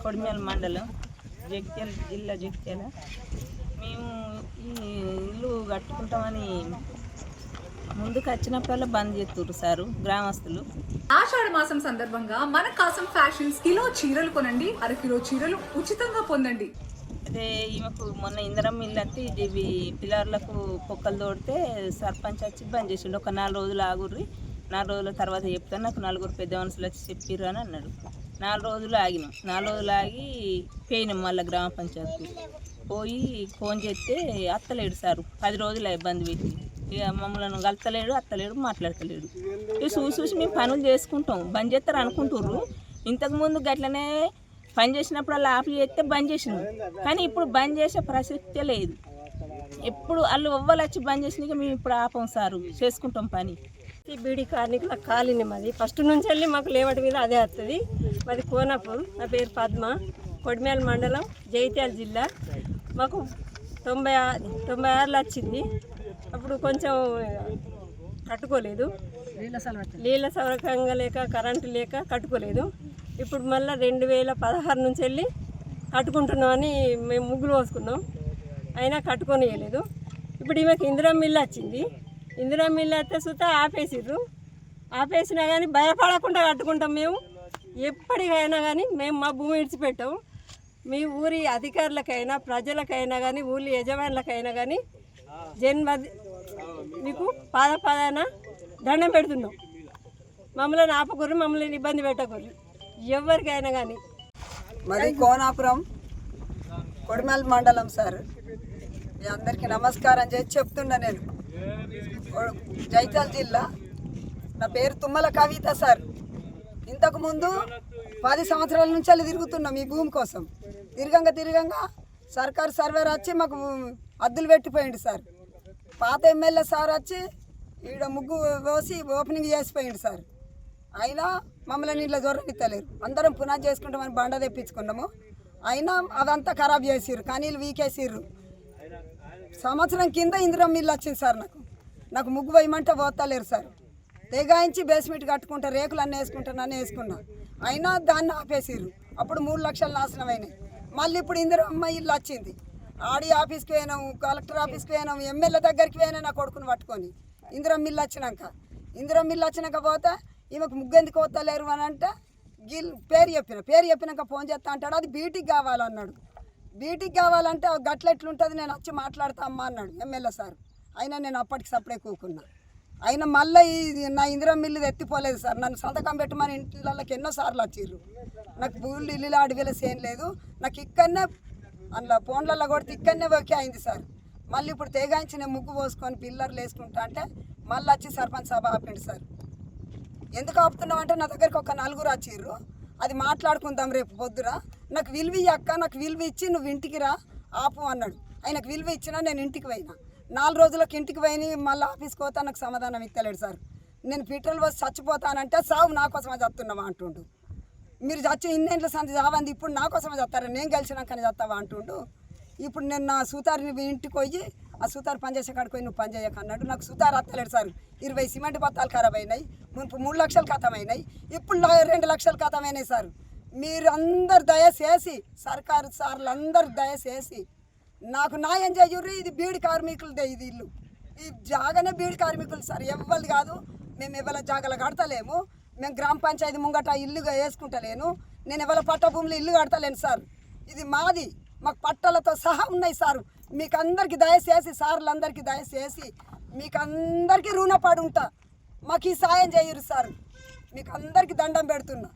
కొడిమేల మండలం జగిత్యాల జిల్లా జగిత్యాల. మేము ఈ ఇల్లు కట్టుకుంటామని ముందుకు వచ్చినప్పుడల్లా బంద్ చేస్తుర్రు సారు గ్రామస్తులు. ఆషాఢ మాసం సందర్భంగా మన కాసం ఫ్యాషన్స్ కిలో చీరలు కొనండి, అరకిలో చీరలు ఉచితంగా పొందండి. అదే ఈమెకు మొన్న ఇందిరమ్మ ఇల్లు అంటే ఇవి పిల్లర్లకు పొక్కలు తోడితే సర్పంచ్ వచ్చి బంద్ చేసిండు. ఒక 4 రోజులు ఆగుర్రి, 4 రోజుల తర్వాత చెప్తాను, నాకు 4 పెద్ద మనుషులు వచ్చి చెప్పిర్రు అని అన్నాడు. 4 రోజులు ఆగినాం. 4 రోజులు ఆగి పోయినాం మళ్ళీ గ్రామ పంచాయతీ పోయి ఫోన్ చేస్తే అత్తలేడు సారు. 10 రోజులు బంద్ పెట్టి ఇక మమ్మల్ని కలుతలేడు, అత్తలేడు, మాట్లాడతలేడు. ఇక చూసి మేము పనులు చేసుకుంటాం. బంద్ చేస్తారు అనుకుంటుర్రు. ఇంతకుముందు గట్లనే పని చేసినప్పుడు అలా ఆఫ్ చేస్తే బంద్ చేసినాం, కానీ ఇప్పుడు బంద్ చేసే ప్రసక్తే లేదు. ఎప్పుడు వాళ్ళు ఎవ్వరు వచ్చి బంద్ చేసినాక మేము ఇప్పుడు ఆపం సారు, చేసుకుంటాం పని. ఈ బీడీ కార్మికుల కాలనీ మాది. ఫస్ట్ నుంచి వెళ్ళి మాకు లేవటి మీద అదే వస్తుంది. మాది కోనాపూర్. నా పేరు పద్మ, కొడిమేల మండలం, జగిత్యాల జిల్లా. మాకు 96లో వచ్చింది. అప్పుడు కొంచెం కట్టుకోలేదు, నీళ్ళ సౌకర్యంగా లేక కరెంటు లేక కట్టుకోలేదు. ఇప్పుడు మళ్ళీ 2016 నుంచి వెళ్ళి కట్టుకుంటున్నామని మేము ముగ్గులు పోసుకున్నాం, అయినా కట్టుకొనియలేదు. ఇప్పుడు ఈమెకి ఇందిరమ్మ ఇల్లు వచ్చింది. ఇందిరమ్మ ఇల్లు వస్తే సుతా ఆపేసిర్రు. ఆపేసినా కానీ భయపడకుండా కట్టుకుంటాం మేము. ఎప్పటికైనా కానీ మేము మా భూమి విడిచిపెట్టాము. మీ ఊరి అధికారులకైనా ప్రజలకైనా కానీ ఊరి యజమానులకైనా కానీ మీకు పాదాన దండం పెడుతున్నాం. మమ్మల్ని ఆపకూరు, మమ్మల్ని ఇబ్బంది పెట్టకూరు ఎవరికైనా కానీ. మరి కోనాపురం కొడిమేల మండలం సార్. మీ అందరికీ నమస్కారం చేసి చెప్తున్నా. నేను జగిత్యాల జిల్లా. నా పేరు తుమ్మల కవిత సార్. ఇంతకుముందు 10 సంవత్సరాల నుంచి అలా తిరుగుతున్నాం ఈ భూమి కోసం. తిరగంగా సర్కారు సర్వేర్ వచ్చి మాకు అద్దులు పెట్టిపోయింది సార్. పాత ఎమ్మెల్యే సార్ వచ్చి ఈడ ముగ్గు పోసి ఓపెనింగ్ చేసిపోయింది సార్. అయినా మమ్మల్ని ఇట్లా దొరకనిత్తలేరు. అందరం పునాది చేసుకుంటామని బండ తెప్పించుకున్నాము. అయినా అదంతా ఖరాబ్ చేసిర్రు, కానీ వీకేసిర్రు. సంవత్సరం కింద ఇందిరమ్మ ఇల్లు వచ్చింది సార్. నాకు ముగ్గు వేయమంటే పోతలేరు సార్. తెగాయించి బేస్మెంట్ కట్టుకుంటా, రేకులు అన్నీ వేసుకుంటానని వేసుకున్నా. అయినా దాన్ని ఆపేసిర్రు. అప్పుడు 3 లక్షలు నాశనం అయినాయి. మళ్ళీ ఇప్పుడు ఇందిరమ్మ ఇల్లు వచ్చింది. ఆడి ఆఫీస్కి పోయినాము, కలెక్టర్ ఆఫీస్కి పోయినాము, ఎమ్మెల్యే దగ్గరికి పోయినా నా కొడుకుని పట్టుకొని. ఇందిరమ్మ ఇల్లు వచ్చినాక పోతే ఈమెకు ముగ్గు ఎందుకు పోతలేరు అని అంటే పేరు చెప్పినాక ఫోన్ చేస్తా అంటాడు. అది బీటీకి కావాలన్నాడు. బీటీకి కావాలంటే గట్ల ఎట్లుంటుంది, నేను వచ్చి మాట్లాడతా అమ్మా అన్నాడు ఎమ్మెల్యే సార్. అయినా నేను అప్పటికి సపడే కూకున్నా. అయినా మళ్ళీ నా ఇందిరమ్మ ఇల్లు ఎత్తిపోలేదు సార్. నన్ను సంతకం పెట్టమని ఇంట్లోకి ఎన్నోసార్లు వచ్చిర్రు. నాకు ఊళ్ళు ఇల్లు అడవిలో సేమ్ లేదు. నాకు ఇక్కడనే అందులో ఫోన్లలో కొడితే ఇక్కడనే ఓకే అయింది సార్. మళ్ళీ ఇప్పుడు తెగాయించి నేను ముగ్గు పోసుకొని పిల్లర్లు వేసుకుంటా అంటే మళ్ళీ వచ్చి సర్పంచ్ సభ ఆపిండు సార్. ఎందుకు ఆపుతున్నావు అంటే నా దగ్గరికి ఒక 4 వచ్చిర్రు. అది మాట్లాడుకుందాం రేపు పొద్దున. నాకు విలువ అక్క, నాకు విలువ ఇచ్చి నువ్వు ఇంటికి రా ఆపు అన్నాడు. ఆయనకు విలువ ఇచ్చినా నేను ఇంటికి పోయినా. 4 రోజులకు ఇంటికి పోయి మళ్ళీ ఆఫీస్కి పోతా నాకు సమాధానం ఇస్తలేడు సార్. నేను పెట్రోల్ పోసి చచ్చిపోతానంటే సావు నా కోసమే చస్తున్నావా అంటుండు. మీరు చచ్చి ఇన్నేళ్ళ సంది చావంది, ఇప్పుడు నా కోసమే చస్తారా, నేను గెలిచినాకనే చస్తావా అంటుండు. ఇప్పుడు నేను నా సూతారిని ఇంటికి పోయి ఆ సూతారు పని చేసే కాడికి పోయి నువ్వు పని చేయక అన్నాడు. నాకు సూతారు అత్తలేడు సార్. 20 సిమెంట్ బత్తాలు ఖరాబ్ అయినాయి. మునుపు 3 లక్షలు ఖతమైనాయి. ఇప్పుడు 2 లక్షలు ఖతమైనాయి సార్. మీరు అందరు దయచేసి సర్కారు సార్లు అందరు దయచేసి నాకు న్యాయం చేయుర్రి. ఇది బీడి కార్మికులదే ఇది ఇల్లు. ఈ జాగానే బీడి కార్మికులు సార్, ఎవ్వరిది కాదు. మేము ఎవరి జాగాలు కడతలేము. మేము గ్రామ పంచాయతీ ముంగట ఇల్లుగా వేసుకుంటలేను. నేను ఎవరి పట్ట భూములు ఇల్లు కడతలేను సార్. ఇది మాది, మాకు పట్టాలతో సహా ఉన్నాయి సార్. మీకు అందరికీ దయచేసి సార్లందరికీ దయచేసి మీకు అందరికీ రుణపడి ఉంటా. మాకు ఈ సాయం చేయరు సార్. మీకు అందరికీ దండం పెడుతున్నా.